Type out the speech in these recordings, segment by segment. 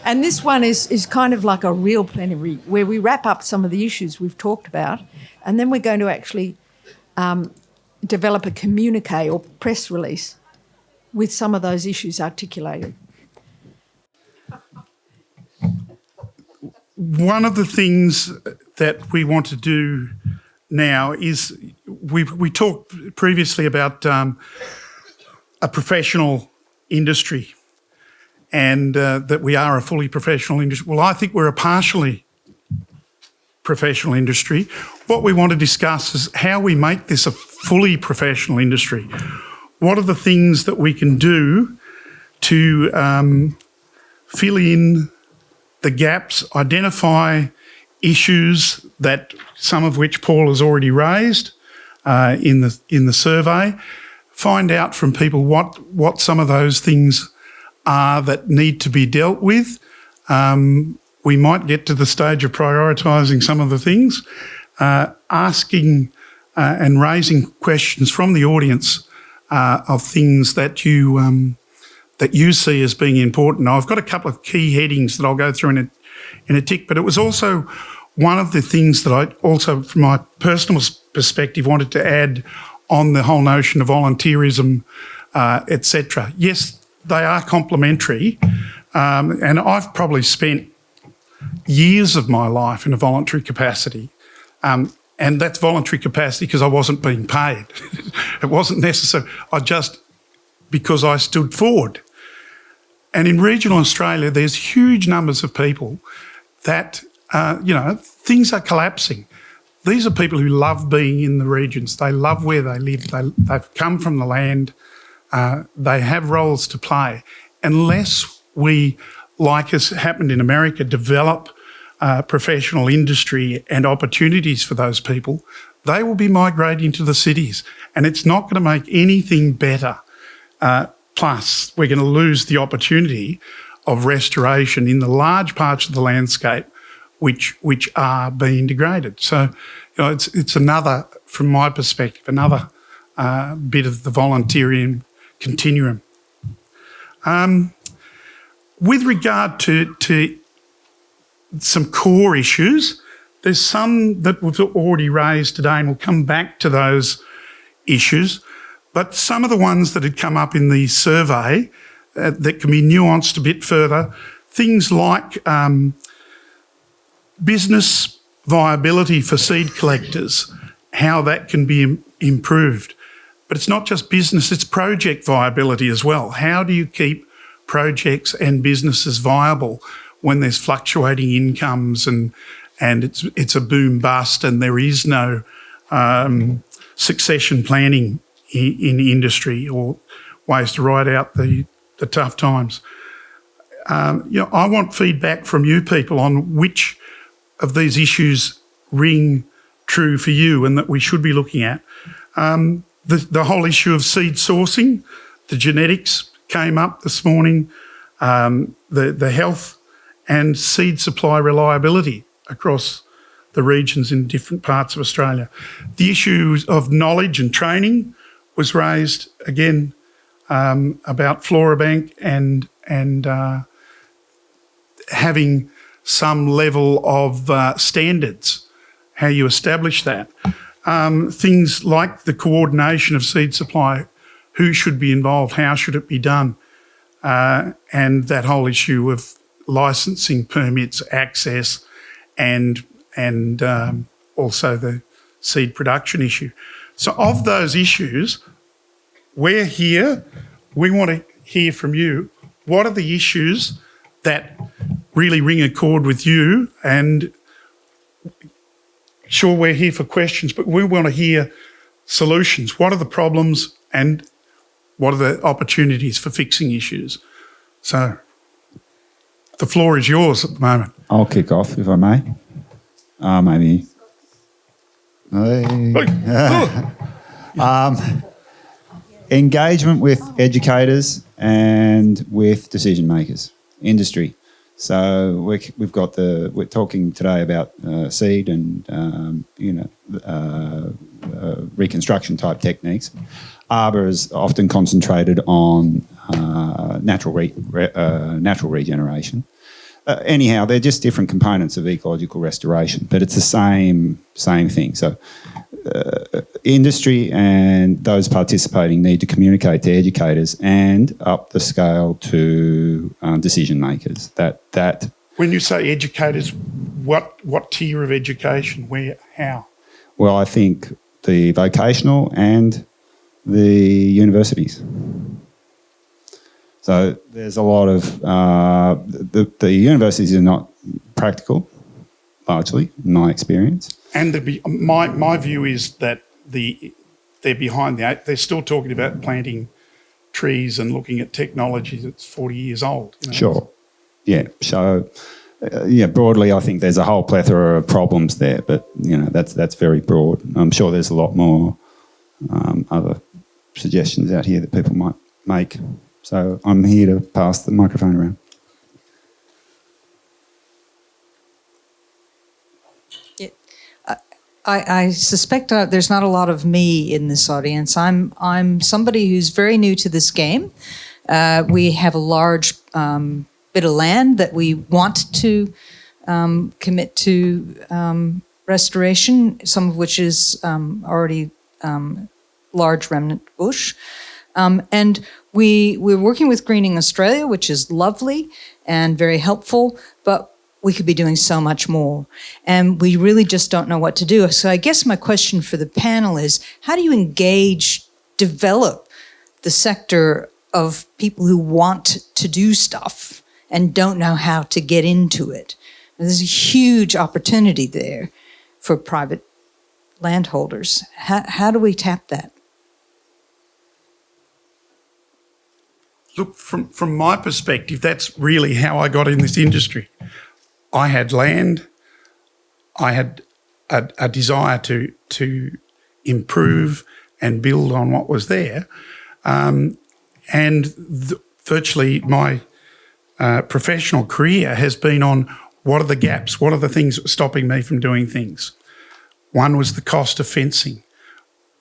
And this one is kind of like a real plenary where we wrap up some of the issues we've talked about, and then we're going to actually develop a communique or press release with some of those issues articulated. One of the things that we want to do now is we talked previously about a professional industry and that we are a fully professional industry. Well, I think we're a partially professional industry. What we want to discuss is how we make this a fully professional industry. What are the things that we can do to fill in the gaps, identify issues that some of which Paul has already raised in the survey, find out from people what some of those things are that need to be dealt with. We might get to the stage of prioritising some of the things, asking and raising questions from the audience of things that you see as being important. Now, I've got a couple of key headings that I'll go through in a tick, but it was also one of the things that I also, from my personal perspective, wanted to add on the whole notion of volunteerism, etc. Yes, they are complementary, and I've probably spent years of my life in a voluntary capacity, and that's voluntary capacity because I wasn't being paid. It wasn't necessary. Because I stood forward. And in regional Australia, there's huge numbers of people that, things are collapsing. These are people who love being in the regions. They love where they live. They've come from the land. They have roles to play. Unless we, like has happened in America, develop professional industry and opportunities for those people, they will be migrating to the cities. And it's not going to make anything better. Plus, we're going to lose the opportunity of restoration in the large parts of the landscape which are being degraded. So, it's another, from my perspective, another bit of the volunteering continuum. With regard to some core issues, there's some that we've already raised today, and we'll come back to those issues. But some of the ones that had come up in the survey that can be nuanced a bit further, things like business viability for seed collectors, how that can be improved. But it's not just business, it's project viability as well. How do you keep projects and businesses viable when there's fluctuating incomes and it's a boom bust and there is no succession planning in industry or ways to ride out the tough times. I want feedback from you people on which of these issues ring true for you and that we should be looking at. The whole issue of seed sourcing, the genetics came up this morning, the health and seed supply reliability across the regions in different parts of Australia. The issues of knowledge and training was raised again about Florabank and having some level of standards, how you establish that. Things like the coordination of seed supply, who should be involved, how should it be done, and that whole issue of licensing, permits, access, and also the seed production issue. So of those issues, we're here, we want to hear from you. What are the issues that really ring a chord with you? And sure, we're here for questions, but we want to hear solutions. What are the problems and what are the opportunities for fixing issues? So the floor is yours at the moment. I'll kick off if I may. Maybe. Engagement with educators and with decision makers, industry. So we're talking today about seed and reconstruction type techniques. Arbor is often concentrated on natural regeneration, anyhow, they're just different components of ecological restoration, but it's the same thing. So industry and those participating need to communicate to educators and up the scale to decision makers. That When you say educators, what tier of education? Where? How? well, I think the vocational and the universities. So there's a lot of the universities are not practical, largely, in my experience. And my view is that they're behind the eight. They're still talking about planting trees and looking at technology that's 40 years old. You know? Sure. Yeah. So, broadly, I think there's a whole plethora of problems there, but, that's very broad. I'm sure there's a lot more other suggestions out here that people might make. So I'm here to pass the microphone around. I suspect there's not a lot of me in this audience. I'm somebody who's very new to this game. We have a large bit of land that we want to commit to restoration, some of which is already large remnant bush. And we're working with Greening Australia, which is lovely and very helpful, but we could be doing so much more. And we really just don't know what to do. So I guess my question for the panel is, how do you develop the sector of people who want to do stuff and don't know how to get into it? And there's a huge opportunity there for private landholders. How do we tap that? Look, from my perspective, that's really how I got in this industry. I had land. I had a desire to improve and build on what was there. Virtually my professional career has been on what are the gaps, what are the things stopping me from doing things. One was the cost of fencing.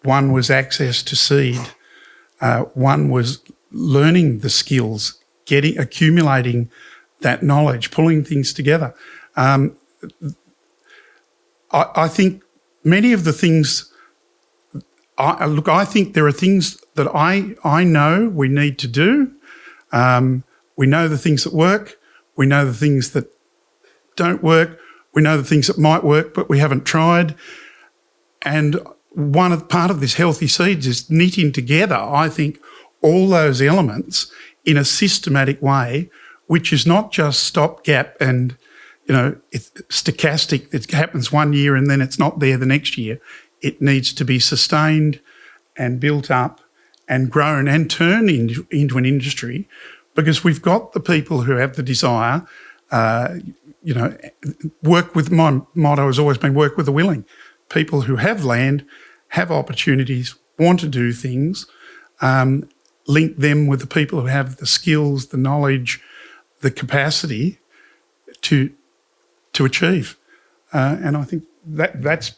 One was access to seed. One was learning the skills, accumulating that knowledge, pulling things together. I think many of the things, I think there are things that I know we need to do. We know the things that work. We know the things that don't work. We know the things that might work, but we haven't tried. And part of this Healthy Seeds is knitting together, I think, all those elements in a systematic way, which is not just stopgap and, it's stochastic. It happens one year and then it's not there the next year. It needs to be sustained and built up and grown and turned into an industry, because we've got the people who have the desire, work with, my motto has always been work with the willing. People who have land, have opportunities, want to do things, link them with the people who have the skills, the knowledge, the capacity to achieve. And I think that's,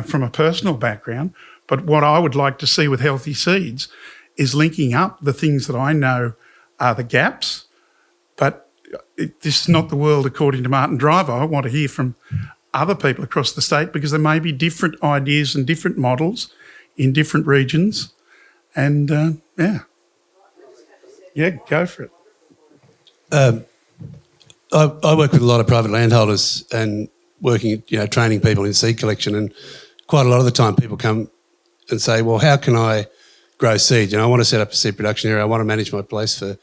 from a personal background, but what I would like to see with Healthy Seeds is linking up the things that I know are the gaps, but this is not the world according to Martin Driver. I want to hear from other people across the state, because there may be different ideas and different models in different regions. And, go for it. I work with a lot of private landholders and working, training people in seed collection, and quite a lot of the time people come and say, well, how can I grow seed? I want to set up a seed production area. I want to manage my place for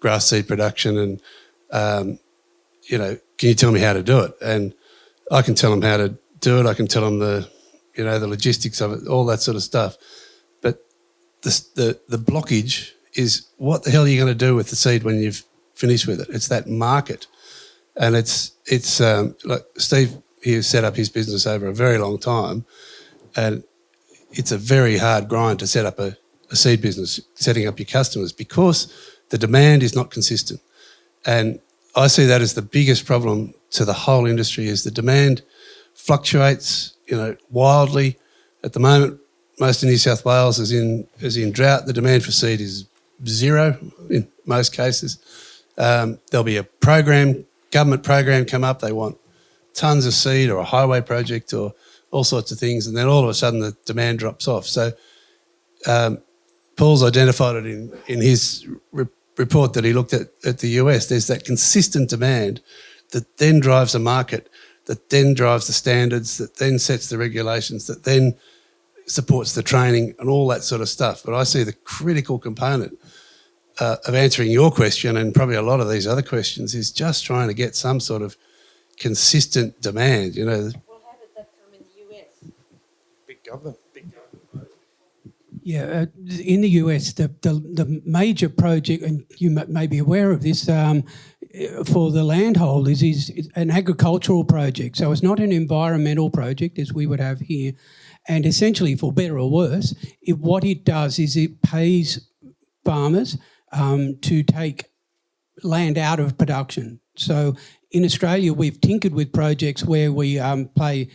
grass seed production, and, can you tell me how to do it? And I can tell them how to do it. I can tell them the logistics of it, all that sort of stuff. But the blockage is, what the hell are you going to do with the seed when you've finished with it? It's that market. And it's like Steve here set up his business over a very long time, and it's a very hard grind to set up a seed business, setting up your customers, because the demand is not consistent. And I see that as the biggest problem to the whole industry, is the demand fluctuates, wildly. At the moment, most of New South Wales is in drought. The demand for seed is zero in most cases. There'll be a program government program come up, they want tons of seed or a highway project or all sorts of things, and then all of a sudden the demand drops off. So Paul's identified it in his report that he looked at the US. There's that consistent demand that then drives the market, that then drives the standards, that then sets the regulations, that then supports the training and all that sort of stuff. But I see the critical component of answering your question, and probably a lot of these other questions, is just trying to get some sort of consistent demand, you know. Well, how did that come in the US? Big government. Yeah, in the US, the major project, and you may be aware of this, for the landholders is an agricultural project. So it's not an environmental project as we would have here. And essentially, for better or worse, what it does is it pays farmers to take land out of production. So in Australia, we've tinkered with projects where we play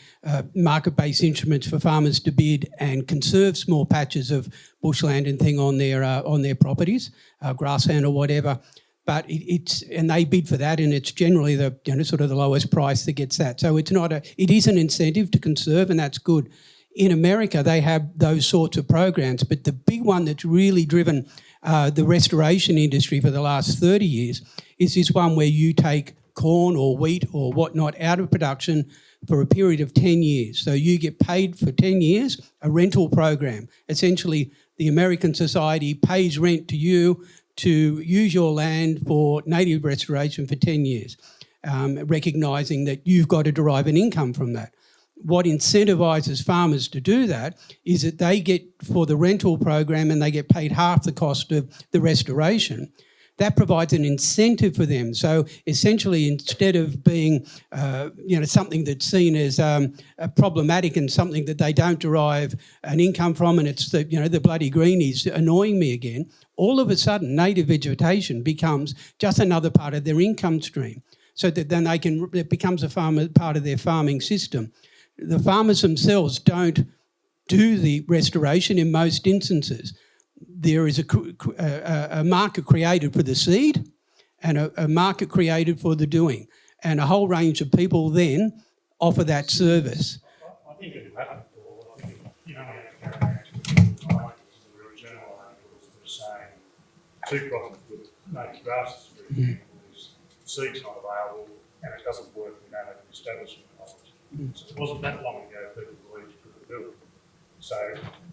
market-based instruments for farmers to bid and conserve small patches of bushland and thing on their properties, grassland or whatever. But and they bid for that, and it's generally the sort of the lowest price that gets that. So it is an incentive to conserve, and that's good. In America, they have those sorts of programs, but the big one that's really driven the restoration industry for the last 30 years is this one where you take corn or wheat or whatnot out of production for a period of 10 years. So you get paid for 10 years, a rental program. Essentially, the American society pays rent to you to use your land for native restoration for 10 years, recognising that you've got to derive an income from that. What incentivises farmers to do that is that they get, for the rental program, and they get paid half the cost of the restoration. That provides an incentive for them. So essentially, instead of being, something that's seen as problematic and something that they don't derive an income from, and it's the bloody greenies annoying me again, all of a sudden native vegetation becomes just another part of their income stream. So that then it becomes part of their farming system. The farmers themselves don't do the restoration in most instances. There is a market created for the seed and a market created for the doing, and a whole range of people then offer that service. I think it happened before. I think you only have to go back to the 90s, there were journal articles that were saying two problems with native grasses, is seed's not available and it doesn't work, we don't have an establishment knowledge. So it wasn't that long ago people believed you couldn't do it. So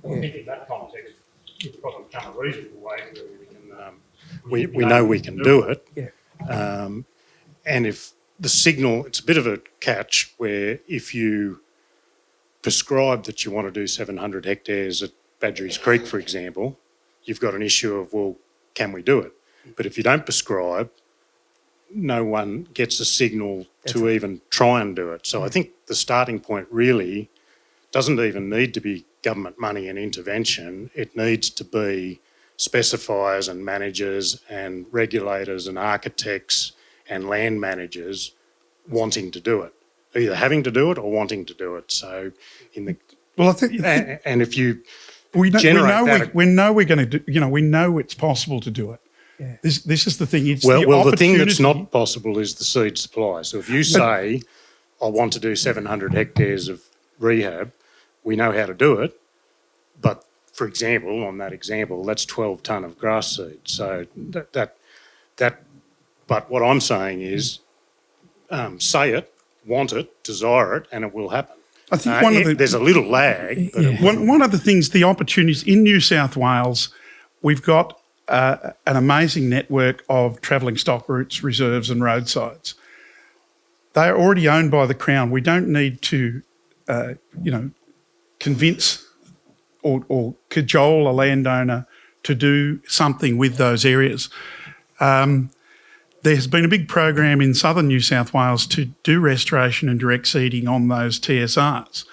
I think in that context, it's probably come a reasonable way where we can... We know we can do it. Yeah. And if the signal, it's a bit of a catch where if you prescribe that you want to do 700 hectares at Badgerys Creek, for example, you've got an issue of, well, can we do it? But if you don't prescribe, no one gets a signal to even try and do it. So I think the starting point really doesn't even need to be government money and intervention. It needs to be specifiers and managers and regulators and architects and land managers wanting to do it, either having to do it or wanting to do it. So Well, I think... and if you we know we're going to do, we know it's possible to do it. Yeah. This is the thing. It's the thing that's not possible is the seed supply. So if you say, I want to do 700 hectares of rehab, we know how to do it. But for example, on that example, that's 12 tonne of grass seed. So but what I'm saying is, say it, want it, desire it, and it will happen. I think there's a little lag. But one of the things, the opportunities in New South Wales, we've got an amazing network of travelling stock routes, reserves and roadsides. They are already owned by the Crown. We don't need to, convince or cajole a landowner to do something with those areas. There's been a big program in southern New South Wales to do restoration and direct seeding on those TSRs.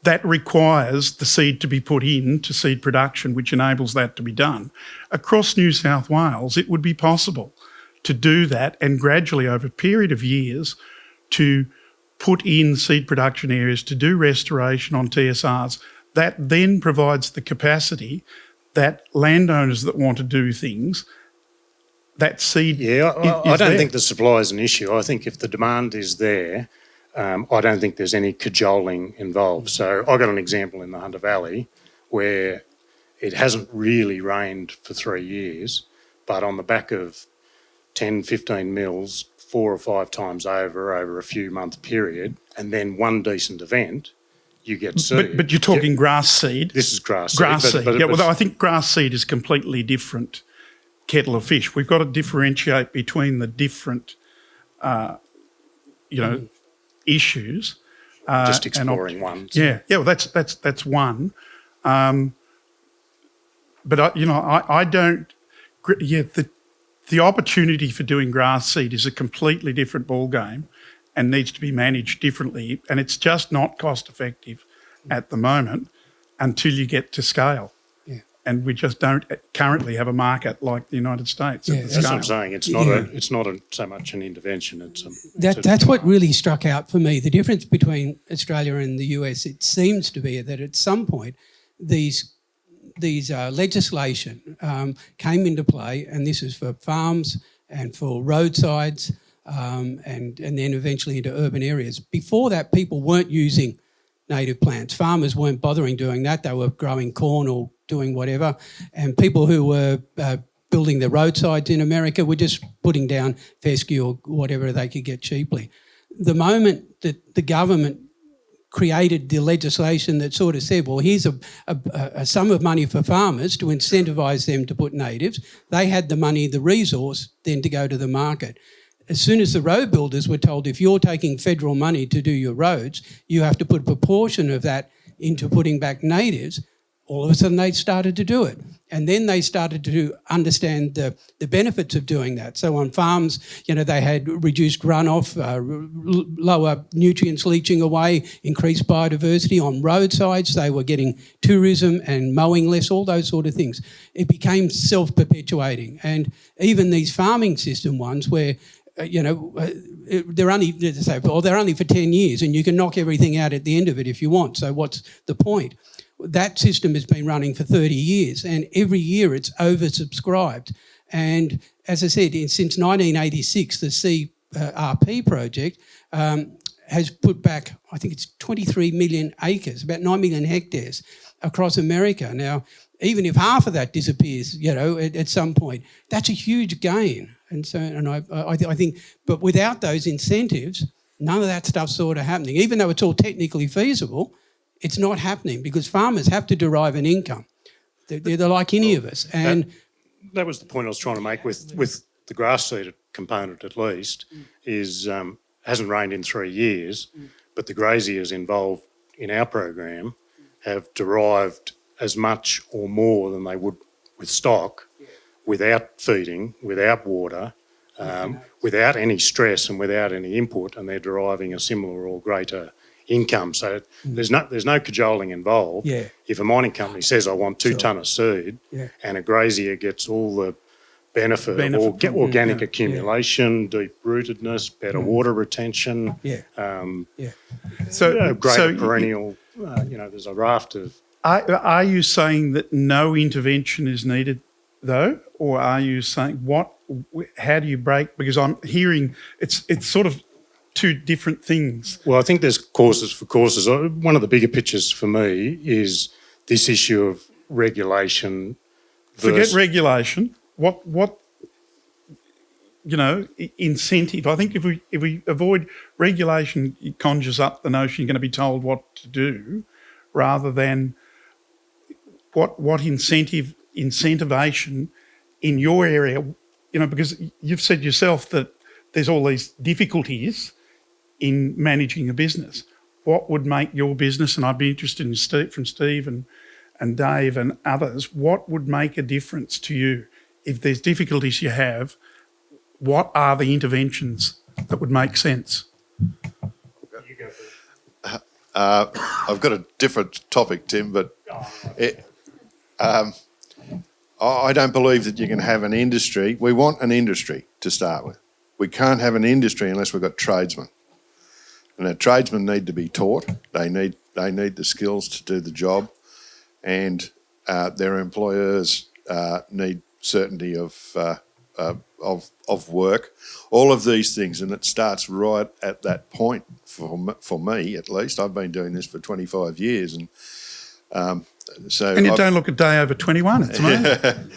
That requires the seed to be put in to seed production, which enables that to be done. Across New South Wales, it would be possible to do that and gradually over a period of years to put in seed production areas to do restoration on TSRs. That then provides the capacity that landowners that want to do things that seed. Yeah, I is don't there. think the supply is an issue. I think if the demand is there, I don't think there's any cajoling involved. So I got an example in the Hunter Valley where it hasn't really rained for 3 years, but on the back of 10, 15 mils, 4 or 5 times over a few month period, and then one decent event, you get seed. But you're talking grass seed. This is grass seed. Grass seed. But Yeah, well, I think grass seed is completely different kettle of fish. We've got to differentiate between the different, issues. just and exploring ones. Yeah, well, that's one. But I don't. Yeah, the opportunity for doing grass seed is a completely different ball game, and needs to be managed differently. And it's just not cost effective at the moment until you get to scale. Yeah. And we just don't currently have a market like the United States. Yeah. At the That's what scale. I'm saying. It's not so much an intervention. That's what really struck out for me. The difference between Australia and the US, it seems to be that at some point these legislation came into play, and this is for farms and for roadsides and then eventually into urban areas. Before that, people weren't using native plants. Farmers weren't bothering doing that. They were growing corn or doing whatever. And people who were building the roadsides in America were just putting down fescue or whatever they could get cheaply. The moment that the government created the legislation that sort of said, well, here's a sum of money for farmers to incentivise them to put natives, they had the money, the resource, then to go to the market. As soon as the road builders were told, if you're taking federal money to do your roads, you have to put a proportion of that into putting back natives, all of a sudden they started to do it. And then they started to understand the benefits of doing that. So on farms, they had reduced runoff, lower nutrients leaching away, increased biodiversity. On roadsides, they were getting tourism and mowing less, all those sort of things. It became self-perpetuating. And even these farming system ones where they're only for 10 years and you can knock everything out at the end of it if you want. So what's the point? That system has been running for 30 years and every year it's oversubscribed. And as I said, since 1986, the CRP project has put back, I think it's 23 million acres, about 9 million hectares across America. Now, even if half of that disappears, at some point, that's a huge gain. And so, I think, but without those incentives, none of that stuff's sort of happening. Even though it's all technically feasible, it's not happening because farmers have to derive an income. They're like any of us. And that was the point I was trying to make with the grass seed component, at least, is hasn't rained in 3 years, but the graziers involved in our program have derived as much or more than they would with stock, without feeding, without water, without any stress and without any input, and they're deriving a similar or greater income. So there's no cajoling involved. Yeah. If a mining company says, I want 2 tonne of seed, and a grazier gets all the benefit of organic accumulation, deep rootedness, better water retention, greater perennial, there's a raft of... Are you saying that no intervention is needed, though? Or are you saying how do you break? Because I'm hearing it's sort of two different things. Well, I think there's causes for causes. One of the bigger pictures for me is this issue of regulation. Forget regulation. What incentive? I think if we avoid regulation, it conjures up the notion you're going to be told what to do, rather than what incentivation in your area. Because you've said yourself that there's all these difficulties in managing a business. What would make your business, and I'd be interested in from Steve and Dave and others, what would make a difference to you? If there's difficulties you have, what are the interventions that would make sense? I've got a different topic, Tim, but I don't believe that you can have an industry. We want an industry to start with. We can't have an industry unless we've got tradesmen. And our tradesmen need to be taught. They need the skills to do the job, and their employers need certainty of of work, all of these things, and it starts right at that point for me at least. I've been doing this for 25 years, and so. And you don't look a day over 21. It's amazing.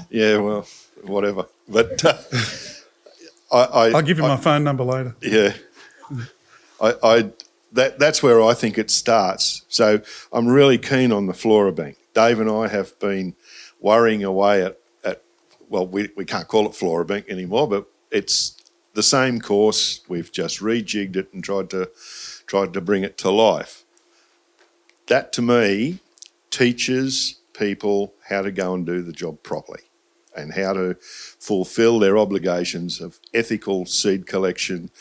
Yeah, well, whatever. But I'll give you my phone number later. Yeah, that's where I think it starts. So I'm really keen on the flora bank. Dave and I have been worrying away at well, we can't call it flora bank anymore, but it's the same course. We've just rejigged it and tried to bring it to life. That to me teaches people how to go and do the job properly and how to fulfil their obligations of ethical seed collection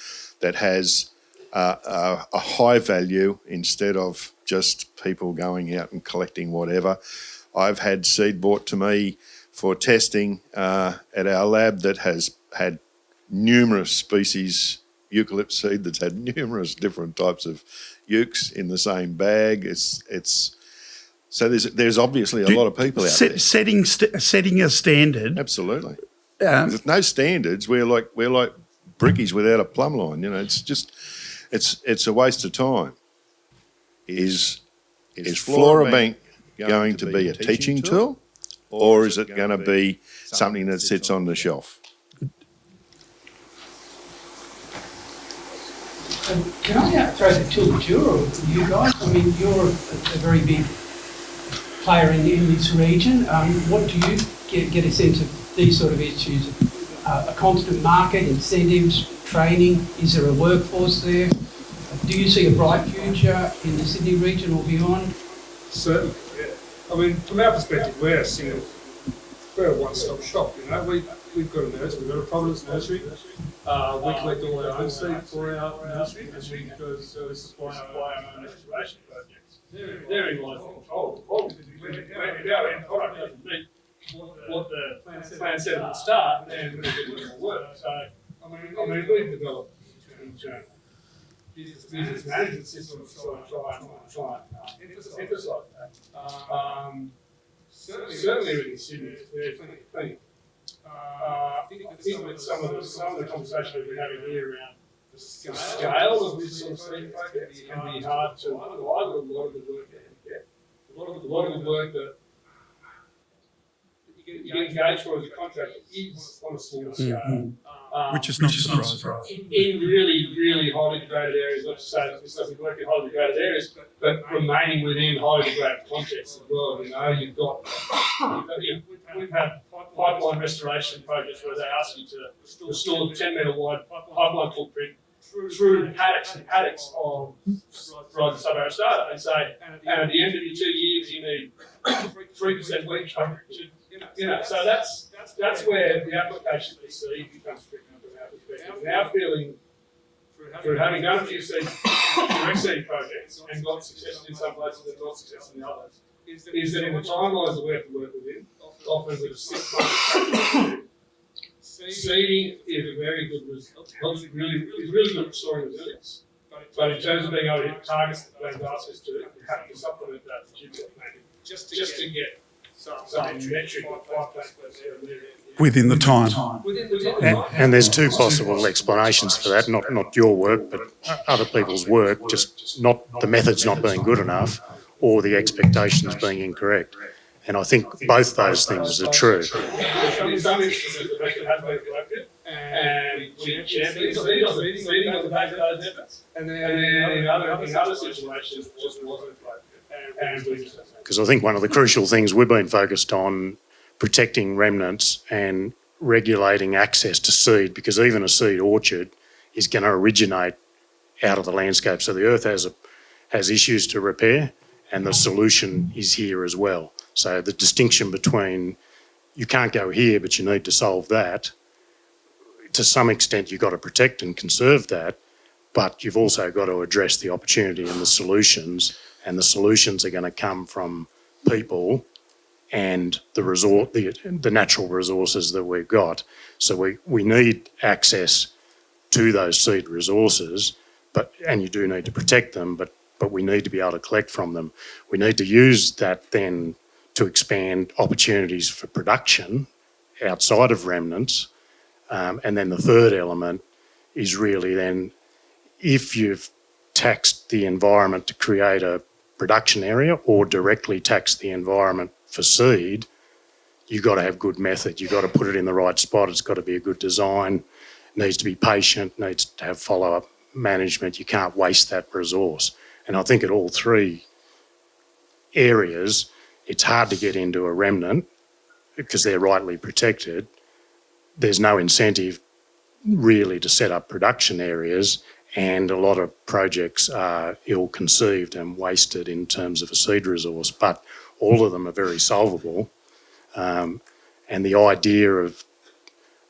that has a high value instead of just people going out and collecting whatever. I've had seed brought to me for testing at our lab that has had numerous species, eucalypt seed that's had numerous different types of eucs in the same bag. So there's obviously a lot of people out there. Setting a standard. Absolutely. There's no standards. We're like brickies without a plumb line. You know, it's a waste of time. Is Flora Bank going to be a teaching tool, or is it going to be something that sits on the shelf? Can I throw the tilt of you guys? I mean, you're a very big player in this region. What do you get a sense of these sort of issues? A constant market, incentives, training? Is there a workforce there? Do you see a bright future in the Sydney region or beyond? Certainly, yeah. I mean, from our perspective, we're a one-stop shop. You know, we've got a nursery, we've got a Providence nursery. We collect all our own seed for our nursery, and because we supply our own restoration projects. Therein lies the control. If our end product doesn't meet what the plan said at the start, then we're going to do more work. So, I mean, we've developed business management systems to try and emphasise that. Certainly within Sydney, there's plenty. I think that some of the conversation we've been having here around the scale of this sort of seed project can be hard to underline with a lot of the work that you get. A lot of the work that you get engaged for as a contractor is on a smaller scale. Which is not surprising. In really, really highly degraded areas, not to say that this doesn't work in highly degraded areas, but remaining within highly degraded contexts as well. You know, we've had pipeline restoration projects where they ask you to restore the 10 metre wide pipeline footprint through paddocks and paddocks of Verizon sub-Saharan data and say, and at the end of your 2 years, you need 3% wheat coverage. You know, so that's where the application of the seed becomes tricky from our perspective. Our feeling, through having done a few direct seed projects and got success in some places and not success in others, is that in the timelines that we have to work within, often with a 6 month seeding is a very good result. It's really good at restoring resilience. But in terms of being able to hit targets that they've asked us to, you have to supplement that with genetic planting just to get some metric or within the time. And there's two possible explanations for that, not your work, but other people's work, just not the methods not being good enough or the expectations being incorrect. And I think both those things are true. In some instances, the method has been collected, and we champion seeding on the back of those efforts. And then in other situations, it just wasn't collected. Because I think one of the crucial things we've been focused on, protecting remnants and regulating access to seed, because even a seed orchard is going to originate out of the landscape. So the earth has issues to repair, and the solution is here as well. So the distinction between you can't go here, but you need to solve that, to some extent you've got to protect and conserve that, but you've also got to address the opportunity and the solutions are going to come from people and the natural resources that we've got. So we need access to those seed resources, and you do need to protect them, but we need to be able to collect from them. We need to use that then to expand opportunities for production outside of remnants. And then the third element is really then if you've taxed the environment to create a production area or directly taxed the environment for seed, you've got to have good method. You've got to put it in the right spot. It's got to be a good design, needs to be patient, needs to have follow-up management. You can't waste that resource. And I think at all three areas, it's hard to get into a remnant because they're rightly protected. There's no incentive really to set up production areas, and a lot of projects are ill-conceived and wasted in terms of a seed resource, but all of them are very solvable. And the idea of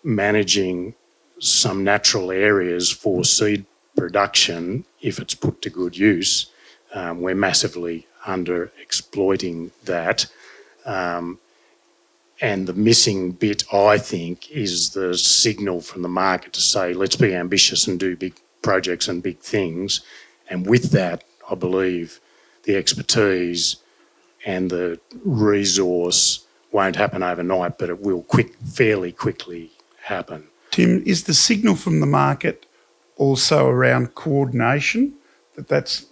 managing some natural areas for seed production, if it's put to good use, we're massively under-exploiting that. And the missing bit, I think, is the signal from the market to say, let's be ambitious and do big projects and big things. And with that, I believe the expertise and the resource won't happen overnight, but it will fairly quickly happen. Tim, is the signal from the market also around coordination? That's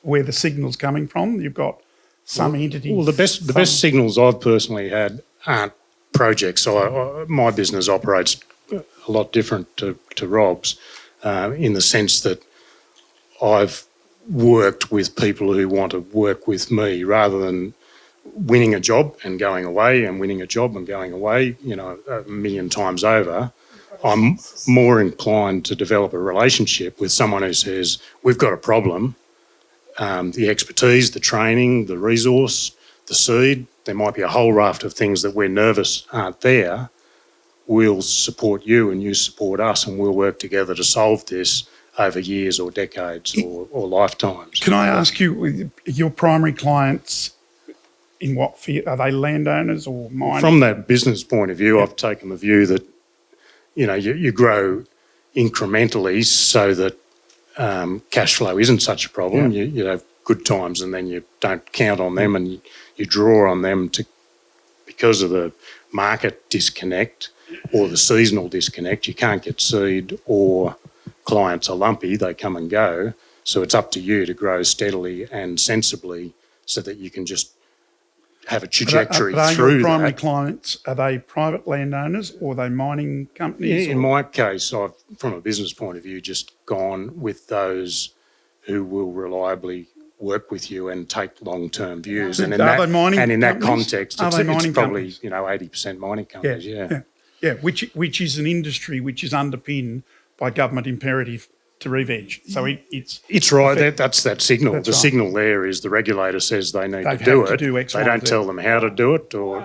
where the signal's coming from? You've got some entities... Well, the best signals I've personally had aren't projects. My business operates a lot different to Rob's in the sense that I've worked with people who want to work with me rather than winning a job and going away and winning a job and going away, you know, a million times over. I'm more inclined to develop a relationship with someone who says, we've got a problem, the expertise, the training, the resource, the seed, there might be a whole raft of things that we're nervous aren't there. We'll support you and you support us and we'll work together to solve this over years or decades or lifetimes. Can I ask you, your primary clients, in what field? Are they landowners or miners? From that business point of view, I've taken the view that, you know, you grow incrementally so that cash flow isn't such a problem. Yeah. You have good times and then you don't count on them and you draw on them because of the market disconnect or the seasonal disconnect. You can't get seed or clients are lumpy, they come and go. So it's up to you to grow steadily and sensibly so that you can just have a trajectory through your primary that. clients, are they private landowners or are they mining companies? In my case, I've, from a business point of view, just gone with those who will reliably work with you and take long-term views. And in that context, it's probably, you know, 80% mining companies, Yeah, which is an industry which is underpinned by government imperative to re-veg. So it's right. That's that signal. That's the right. signal there is the regulator says they need to do it. X, they Y, don't Z. tell them how to do it or...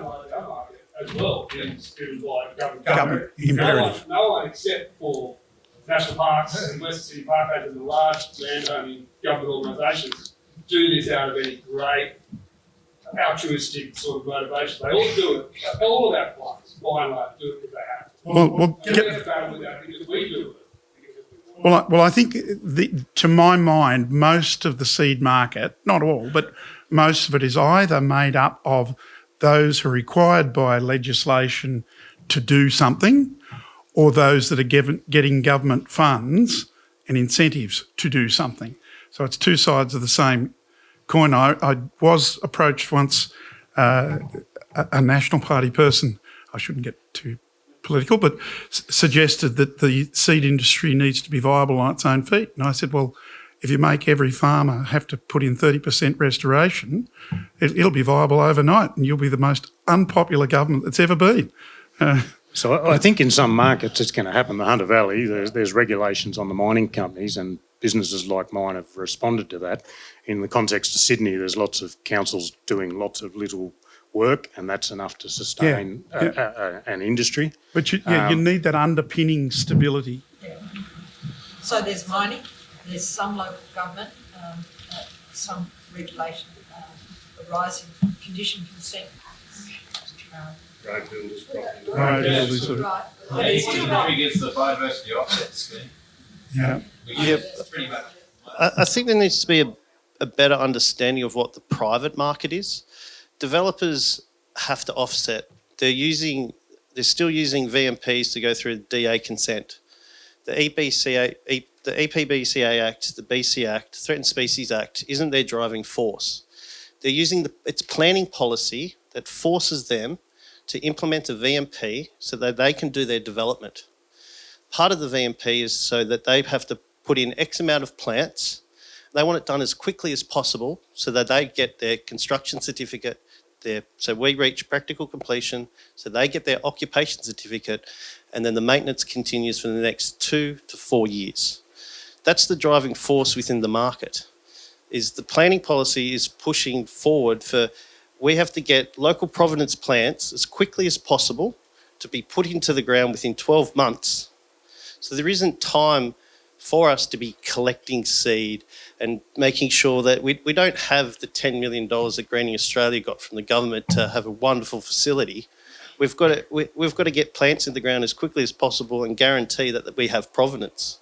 As well, it's driven by Government imperative. No one except for national parks and Western City Parklands and the large landowning government organisations do this out of any great altruistic sort of motivation. They all do it. All of our clients, by and large, do it because they have to. We're battle with that because we do it. Well, I think to my mind, most of the seed market, not all, but most of it is either made up of those who are required by legislation to do something or those that are getting government funds and incentives to do something. So it's two sides of the same coin. I was approached once, a National Party person, I shouldn't get too political, but suggested that the seed industry needs to be viable on its own feet. And I said, well, if you make every farmer have to put in 30% restoration, it'll be viable overnight and you'll be the most unpopular government that's ever been. So I think in some markets it's going to happen. The Hunter Valley, there's regulations on the mining companies and businesses like mine have responded to that. In the context of Sydney, there's lots of councils doing lots of little work and that's enough to sustain an industry. But you need that underpinning stability. Yeah. So there's mining, there's some local government, some regulation arising from condition consent. Road builders, property Road developers. builders. Right. But it's still not. Against the biodiversity offset scheme. Yeah. It's pretty much. I think there needs to be a better understanding of what the private market is. Developers have to offset. They're using they're still using VMPs to go through the DA consent. The the EPBCA Act, the BC Act, Threatened Species Act isn't their driving force. They're using it's planning policy that forces them to implement a VMP so that they can do their development. Part of the VMP is so that they have to put in X amount of plants. They want it done as quickly as possible so that they get their construction certificate, so we reach practical completion, so they get their occupation certificate, and then the maintenance continues for the next 2 to 4 years. That's the driving force within the market, is the planning policy is pushing forward for, we have to get local provenance plants as quickly as possible to be put into the ground within 12 months. So there isn't time for us to be collecting seed and making sure that we don't have the $10 million that Greening Australia got from the government to have a wonderful facility. We've got to get plants in the ground as quickly as possible and guarantee that we have provenance.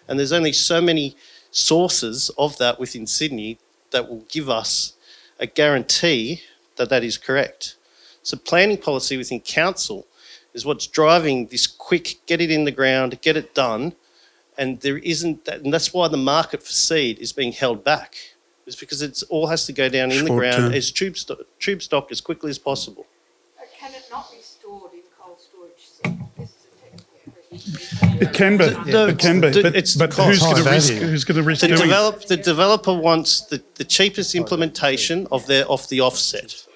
And there's only so many sources of that within Sydney that will give us a guarantee that that is correct. So planning policy within council is what's driving this quick, get it in the ground, get it done. And there isn't that, and that's why the market for seed is being held back. It's because it all has to go down in the ground as tube stock as quickly as possible. But can it not be stored in cold storage? This is a technical question. It can be. But who's going to risk doing it? The developer wants the cheapest implementation of the offset.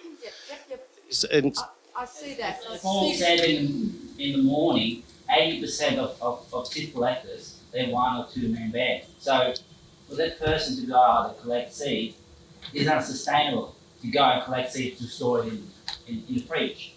And I see that. Paul said in the morning, 80% of seed collectors, they're 1 or 2 man band. So for that person to go out and collect seed, it's unsustainable to go and collect seed to store it in the fridge.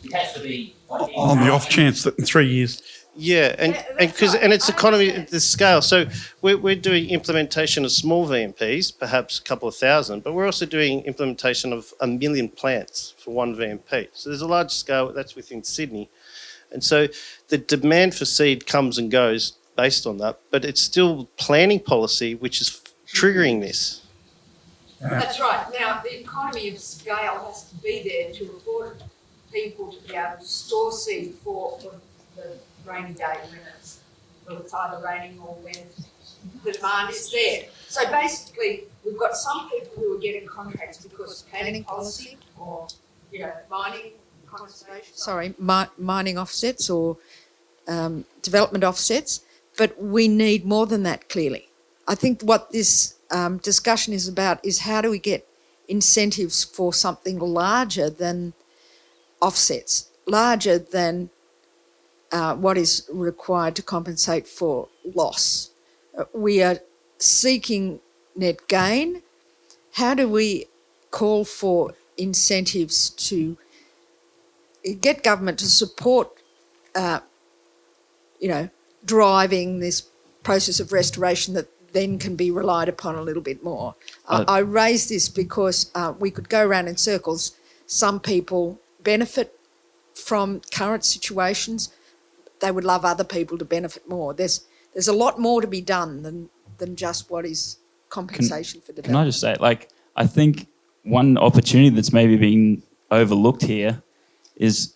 It has to be on the off chance that in 3 years. Yeah, and it's economy at the scale. So we're doing implementation of small VMPs, perhaps a couple of thousand, but we're also doing implementation of 1 million plants for 1 VMP. So there's a large scale that's within Sydney. And so the demand for seed comes and goes based on that, but it's still planning policy which is triggering this. That's right. Now, the economy of scale has to be there to afford people to be able to store seed for the rainy day when it's either raining or when the demand is there. So basically, we've got some people who are getting contracts because of planning policy or, mining conservation. Mining offsets or development offsets, but we need more than that, clearly. I think what this discussion is about is how do we get incentives for something larger than offsets, larger than what is required to compensate for loss. We are seeking net gain. How do we call for incentives to get government to support, driving this process of restoration that then can be relied upon a little bit more? I raise this because we could go around in circles. Some people benefit from current situations. They would love other people to benefit more. There's a lot more to be done than just what is compensation for development. Can I just say, I think one opportunity that's maybe been overlooked here is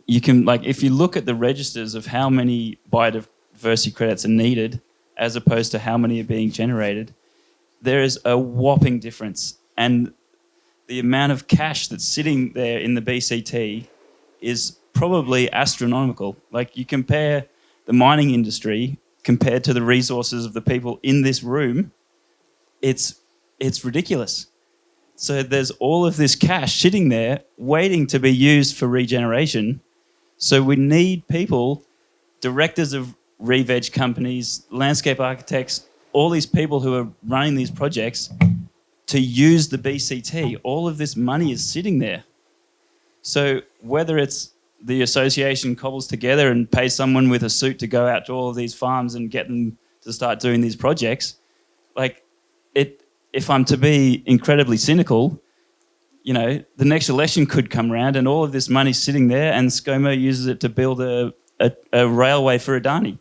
you can, if you look at the registers of how many biodiversity credits are needed as opposed to how many are being generated, there is a whopping difference. And the amount of cash that's sitting there in the BCT is probably astronomical. You compare the mining industry compared to the resources of the people in this room, it's ridiculous. So there's all of this cash sitting there waiting to be used for regeneration. So we need people, directors of re-veg companies, landscape architects, all these people who are running these projects to use the BCT. All of this money is sitting there. So whether it's the association cobbles together and pays someone with a suit to go out to all of these farms and get them to start doing these projects, if I'm to be incredibly cynical, the next election could come around and all of this money's sitting there and ScoMo uses it to build a railway for Adani.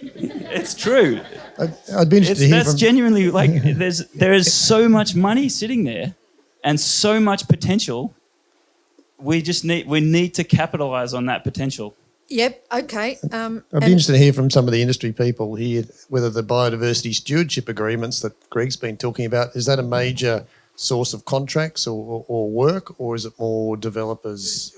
It's true. I'd be interested to hear that's genuinely, there is so much money sitting there and so much potential. we need to capitalise on that potential. Yep. Okay. I'd be interested to hear from some of the industry people here whether the biodiversity stewardship agreements that Greg's been talking about, is that a major source of contracts or work, or is it more developers?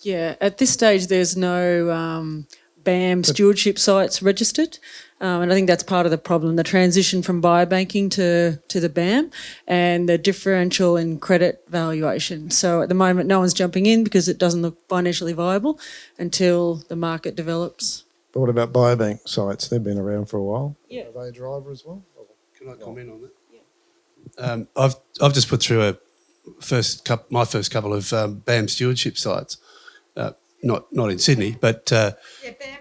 Yeah, at this stage there's no BAM stewardship sites registered, and I think that's part of the problem, the transition from biobanking to the BAM and the differential in credit valuation. So at the moment no one's jumping in because it doesn't look financially viable until the market develops. But what about biobank sites? They've been around for a while. Yeah. Are they a driver as well? Can I comment on that? Yeah. I've just put through my first couple of BAM stewardship sites. Not in Sydney, but BAM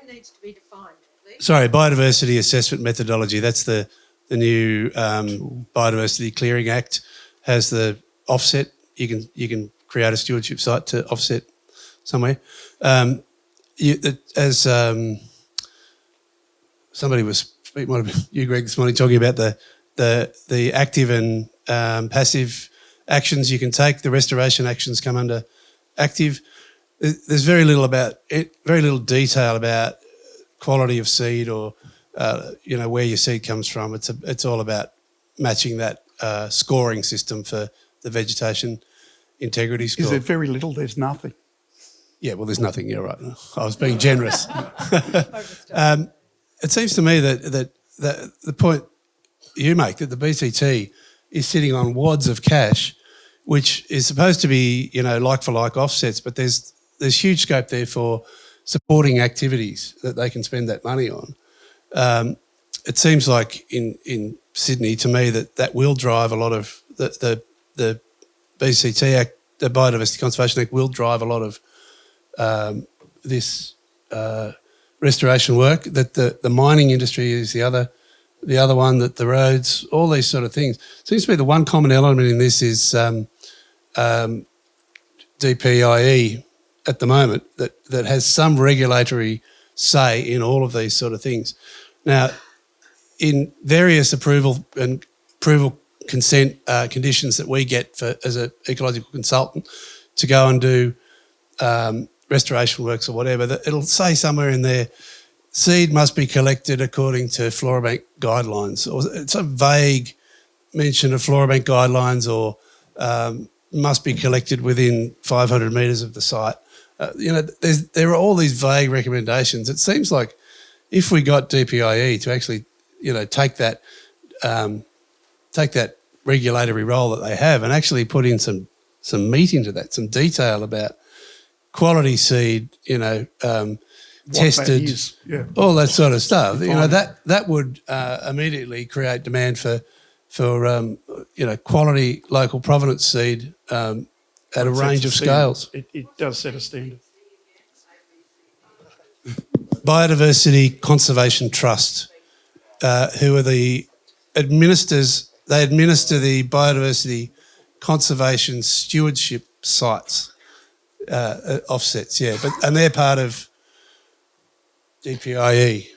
needs to be defined, please. Sorry, biodiversity assessment methodology. That's the new Biodiversity Clearing Act has the offset. You can create a stewardship site to offset somewhere. Somebody was, it might have been you, Greg, this morning talking about the active and passive actions you can take. The restoration actions come under active. There's very little detail about quality of seed or where your seed comes from. It's all about matching that scoring system for the vegetation integrity score. Is there very little? There's nothing. Yeah, well, there's nothing. You're right. I was being generous. It seems to me that the point you make, that the BCT is sitting on wads of cash, which is supposed to be like for like offsets, but there's huge scope there for supporting activities that they can spend that money on. It seems like in Sydney, to me, that will drive a lot of the BCT Act, the Biodiversity Conservation Act will drive a lot of this restoration work. That the mining industry is the other one, that the roads, all these sort of things. Seems to be the one common element in this is DPIE at the moment that has some regulatory say in all of these sort of things. Now, in various approval consent conditions that we get as an ecological consultant to go and do restoration works or whatever, it'll say somewhere in there, seed must be collected according to FloraBank guidelines, or some vague mention of FloraBank guidelines, or must be collected within 500 metres of the site. There are all these vague recommendations. It seems like if we got DPIE to actually, take that regulatory role that they have and actually put in some meat into that, some detail about quality seed, tested, all that sort of stuff. That would immediately create demand for quality local provenance seed at a range of scales. It does set a standard. Biodiversity Conservation Trust, who are the administers. They administer the biodiversity conservation stewardship sites, offsets. Yeah, and they're part of DPIE.